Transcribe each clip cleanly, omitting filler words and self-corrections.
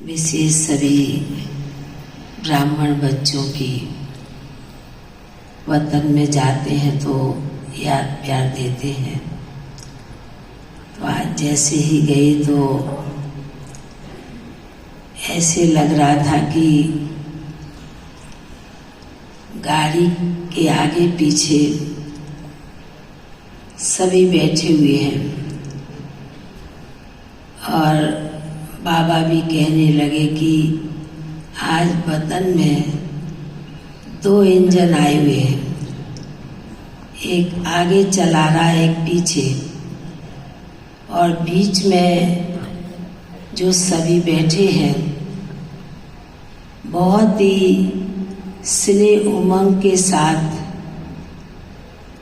विशेष सभी ब्राह्मण बच्चों की वतन में जाते हैं तो याद प्यार देते हैं। तो आज जैसे ही गए तो ऐसे लग रहा था कि गाड़ी के आगे पीछे सभी बैठे हुए हैं और बाबा भी कहने लगे कि आज वतन में 2 इंजन आए हुए हैं, एक आगे चला रहा है, एक पीछे, और बीच में जो सभी बैठे हैं बहुत ही स्नेह उमंग के साथ।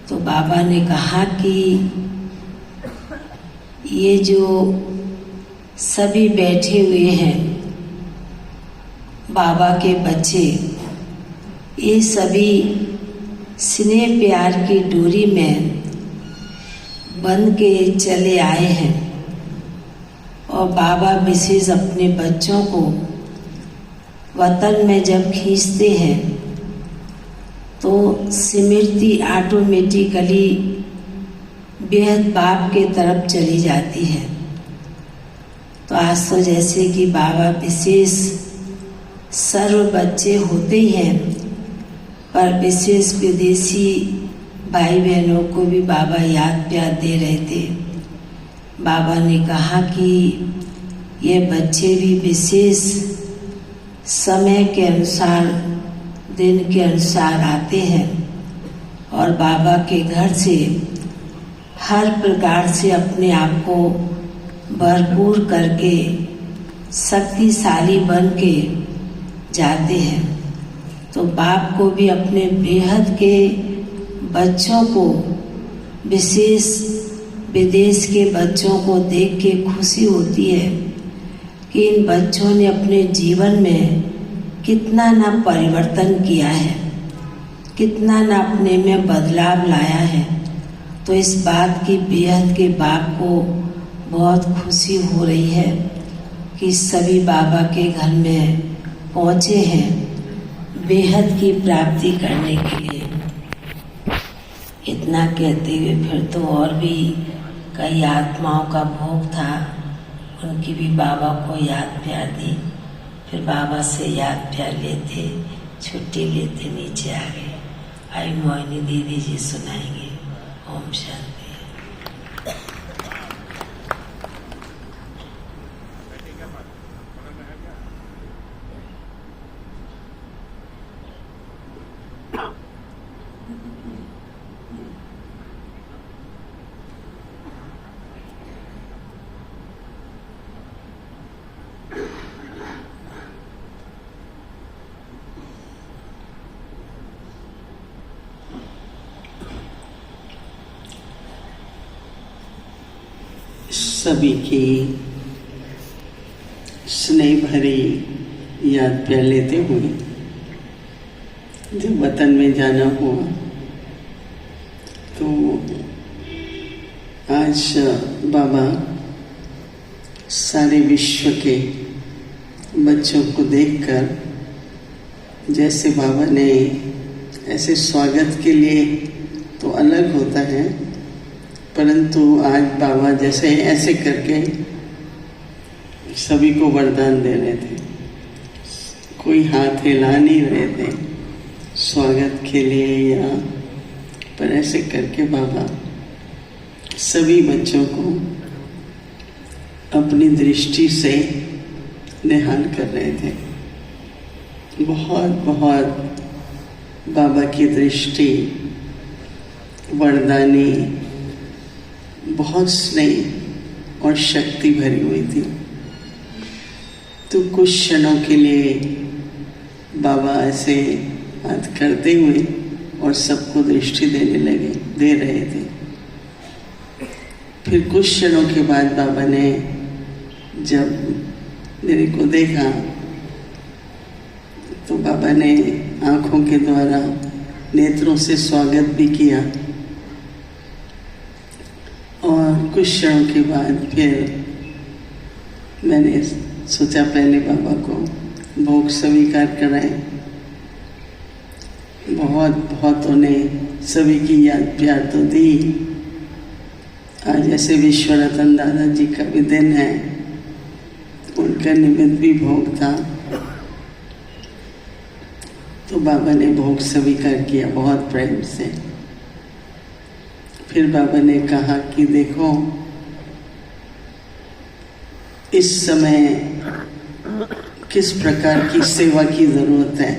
तो बाबा ने कहा कि ये जो सभी बैठे हुए हैं बाबा के बच्चे, ये सभी स्नेह प्यार की डोरी में बंध के चले आए हैं और बाबा विशेष अपने बच्चों को वतन में जब खींचते हैं तो स्मृति ऑटोमेटिकली बेहद बाप के तरफ चली जाती है। तो आज तो जैसे कि बाबा विशेष सर्व बच्चे होते ही हैं, पर विशेष विदेशी भाई बहनों को भी बाबा याद प्यार दे रहे थे। बाबा ने कहा कि ये बच्चे भी विशेष समय के अनुसार, दिन के अनुसार आते हैं और बाबा के घर से हर प्रकार से अपने आप को भरपूर करके शक्तिशाली बन के जाते हैं। तो बाप को भी अपने बेहद के बच्चों को, विशेष विदेश के बच्चों को देख के खुशी होती है कि इन बच्चों ने अपने जीवन में कितना ना परिवर्तन किया है, कितना ना अपने में बदलाव लाया है। तो इस बात की बेहद के बाप को बहुत खुशी हो रही है कि सभी बाबा के घर में पहुँचे हैं बेहद की प्राप्ति करने के लिए। इतना कहते हुए फिर तो और भी कई आत्माओं का भोग था, उनकी भी बाबा को याद प्यार दी। फिर बाबा से याद प्यार लेते, छुट्टी लेते नीचे आ गए। आई मोहिनी दीदी जी सुनाएंगे। ओम शांति। सभी की स्नेह भरी याद प्यार लेते हुए जब वतन में जाना हुआ तो आज बाबा सारे विश्व के बच्चों को देखकर, जैसे बाबा ने ऐसे स्वागत के लिए तो अलग होता है, परंतु आज बाबा जैसे ऐसे करके सभी को वरदान दे रहे थे, कोई हाथ हिला नहीं रहे थे स्वागत के लिए या, पर ऐसे करके बाबा सभी बच्चों को अपनी दृष्टि से निहाल कर रहे थे। बहुत बहुत बाबा की दृष्टि वरदानी, बहुत स्नेह और शक्ति भरी हुई थी। तो कुछ क्षणों के लिए बाबा ऐसे हाथ करते हुए और सबको दृष्टि दे रहे थे। फिर कुछ क्षणों के बाद बाबा ने जब मेरे को देखा तो बाबा ने आंखों के द्वारा नेत्रों से स्वागत भी किया और कुछ क्षणों के बाद फिर मैंने सोचा पहले बाबा को भोग स्वीकार कराएं। बहुत बहुत उन्हें सभी की याद प्यार तो दी। आज ऐसे विश्वरतन दादा जी का भी दिन है, उनका निमित्त भी भोग था, तो बाबा ने भोग स्वीकार किया बहुत प्रेम से। फिर बाबा ने कहा कि देखो, इस समय किस प्रकार की सेवा की जरूरत है।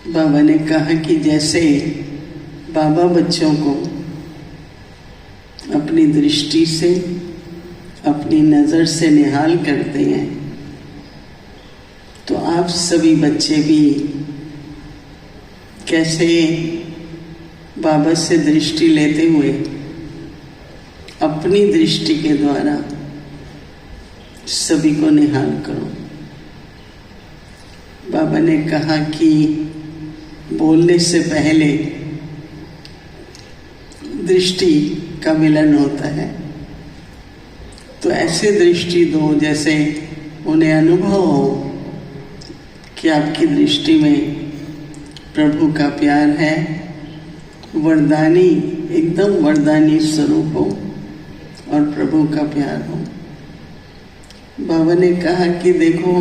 बाबा ने कहा कि जैसे बाबा बच्चों को अपनी दृष्टि से, अपनी नज़र से निहाल करते हैं, तो आप सभी बच्चे भी कैसे बाबा से दृष्टि लेते हुए अपनी दृष्टि के द्वारा सभी को निहाल करो। बाबा ने कहा कि बोलने से पहले दृष्टि का मिलन होता है, तो ऐसे दृष्टि दो जैसे उन्हें अनुभव हो कि आपकी दृष्टि में प्रभु का प्यार है, वरदानी, एकदम वरदानी स्वरूप हो और प्रभु का प्यार हो। बाबा ने कहा कि देखो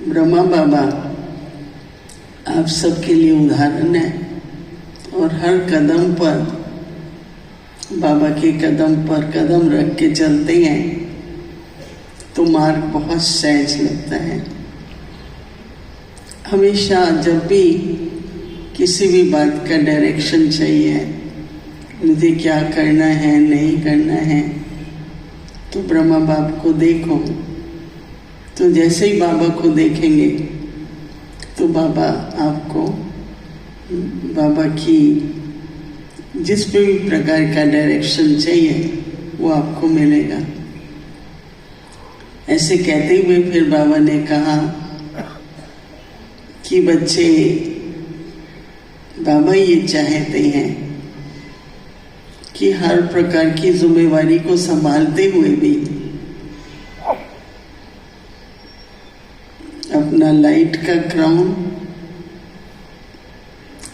ब्रह्मा बाबा आप सबके लिए उदाहरण है, और हर कदम पर बाबा के कदम पर कदम रख के चलते हैं तो मार्ग बहुत सहज लगता है। हमेशा जब भी किसी भी बात का डायरेक्शन चाहिए, मुझे क्या करना है नहीं करना है, तो ब्रह्मा बाप को देखो, तो जैसे ही बाबा को देखेंगे तो बाबा आपको, बाबा की जिस भी प्रकार का डायरेक्शन चाहिए वो आपको मिलेगा। ऐसे कहते हुए फिर बाबा ने कहा कि बच्चे, बाबा ये चाहते हैं कि हर प्रकार की जिम्मेवारी को संभालते हुए भी अपना लाइट का क्राउन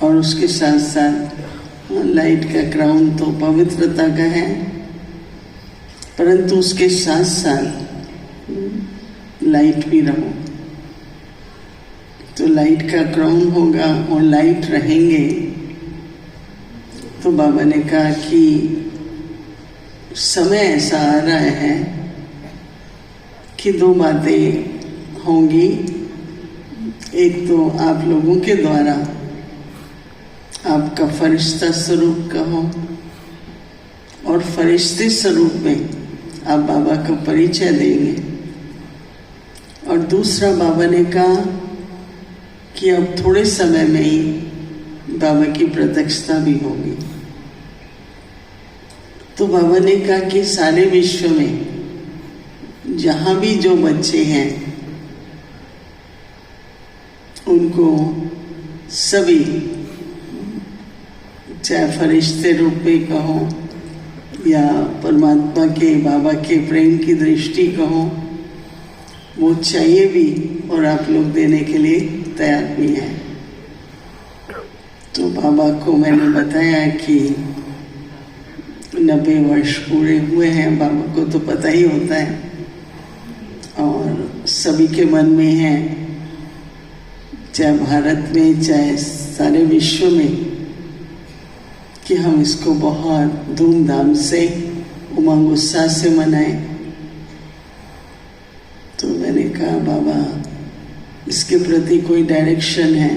और उसके साथ साथ लाइट का क्राउन तो पवित्रता का है, परंतु उसके साथ साथ लाइट भी रहो। तो लाइट का क्राउन होगा और लाइट रहेंगे। तो बाबा ने कहा कि समय ऐसा आ रहा है कि दो बातें होंगी। एक तो आप लोगों के द्वारा आपका फरिश्ता स्वरूप कहो, और फरिश्ते स्वरूप में आप बाबा का परिचय देंगे। और दूसरा बाबा ने कहा कि अब थोड़े समय में ही बाबा की प्रत्यक्षता भी होगी। तो बाबा ने कहा कि सारे विश्व में जहाँ भी जो बच्चे हैं उनको सभी, चाहे फरिश्ते रूप में कहो या परमात्मा के, बाबा के प्रेम की दृष्टि कहो, वो चाहिए भी और आप लोग देने के लिए तैयार भी हैं। तो बाबा को मैंने बताया कि 90 वर्ष पूरे हुए हैं। बाबा को तो पता ही होता है और सभी के मन में है, चाहे भारत में चाहे सारे विश्व में, कि हम इसको बहुत धूमधाम से, उमंग उत्साह से मनाएं। तो मैंने कहा बाबा इसके प्रति कोई डायरेक्शन है?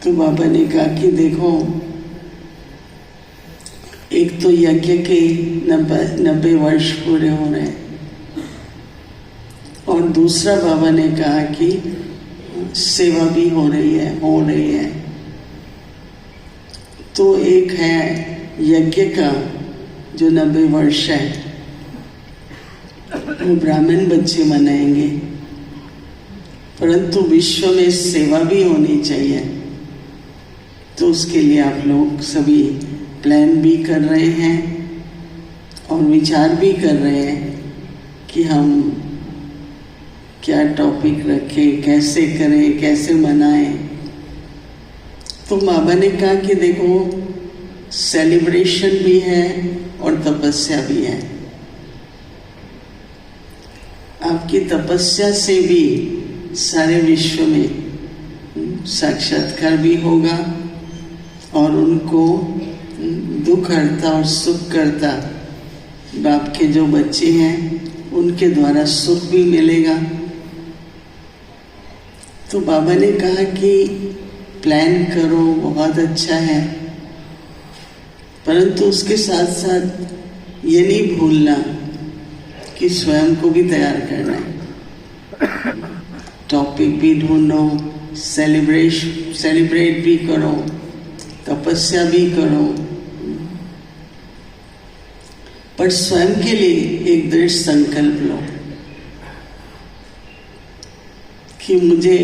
तो बाबा ने कहा कि देखो, एक तो यज्ञ के 90 वर्ष पूरे हो रहे हैं, और दूसरा बाबा ने कहा कि सेवा भी हो रही है। तो एक है यज्ञ का जो 90 वर्ष है, वो ब्राह्मण बच्चे मनाएंगे, परंतु विश्व में सेवा भी होनी चाहिए। तो उसके लिए आप लोग सभी प्लान भी कर रहे हैं और विचार भी कर रहे हैं कि हम क्या टॉपिक रखें, कैसे करें, कैसे मनाएं। तो बाबा ने कहा कि देखो, सेलिब्रेशन भी है और तपस्या भी है। आपकी तपस्या से भी सारे विश्व में साक्षात्कार भी होगा और उनको दुख हरता और सुख करता बाप के जो बच्चे हैं उनके द्वारा सुख भी मिलेगा। तो बाबा ने कहा कि प्लान करो, बहुत अच्छा है, परंतु उसके साथ साथ ये नहीं भूलना कि स्वयं को भी तैयार करना है। टॉपिक भी ढूंढो, सेलिब्रेट भी करो, तपस्या भी करो, पर स्वयं के लिए एक दृढ़ संकल्प लो कि मुझे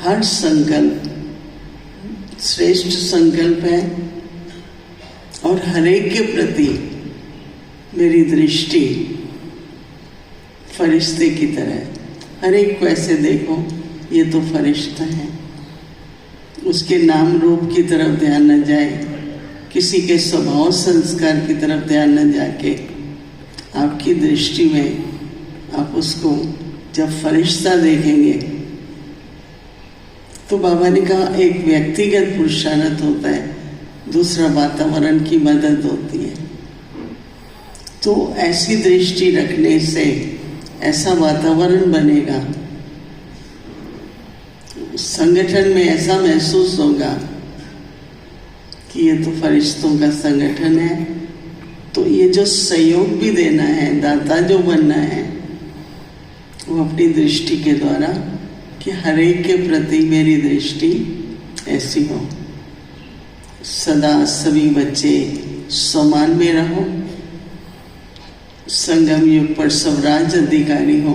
हर संकल्प श्रेष्ठ संकल्प है और हरेक के प्रति मेरी दृष्टि फरिश्ते की तरह है। हर एक को ऐसे देखो, ये तो फरिश्ता है, उसके नाम रूप की तरफ ध्यान न जाए, किसी के स्वभाव संस्कार की तरफ ध्यान न जाके आपकी दृष्टि में आप उसको जब फरिश्ता देखेंगे तो बाबा ने कहा एक व्यक्तिगत पुरुषार्थ होता है, दूसरा वातावरण की मदद होती है। तो ऐसी दृष्टि रखने से ऐसा वातावरण बनेगा, संगठन में ऐसा महसूस होगा कि ये तो फरिश्तों का संगठन है। तो ये जो सहयोग भी देना है, दाता जो बनना है, वो अपनी दृष्टि के द्वारा कि हर एक के प्रति मेरी दृष्टि ऐसी हो, सदा सभी बच्चे समान में रहो, संगम युग पर स्वराज अधिकारी हो।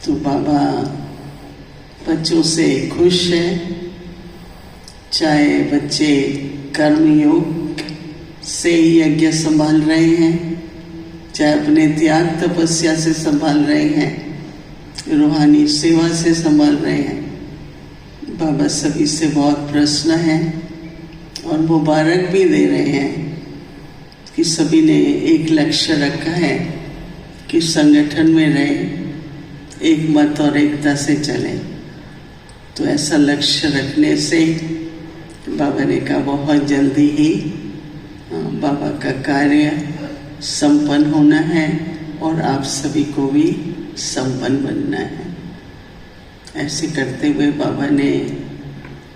तो बाबा बच्चों से खुश है, चाहे बच्चे कर्मयोग से यज्ञ संभाल रहे हैं, चाहे अपने त्याग तपस्या से संभाल रहे हैं, रूहानी सेवा से संभाल रहे हैं। बाबा सभी से बहुत प्रसन्न है और मुबारक भी दे रहे हैं कि सभी ने एक लक्ष्य रखा है कि संगठन में रहे, एक मत और एकता से चले। तो ऐसा लक्ष्य रखने से बाबा ने कहा बहुत जल्दी ही बाबा का कार्य संपन्न होना है और आप सभी को भी संपन्न बनना है। ऐसे करते हुए बाबा ने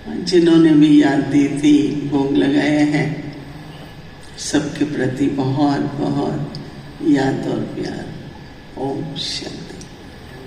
जिन्होंने भी याद दी थी, भोग लगाया है, सबके प्रति बहुत बहुत याद और प्यार। ओम शांति।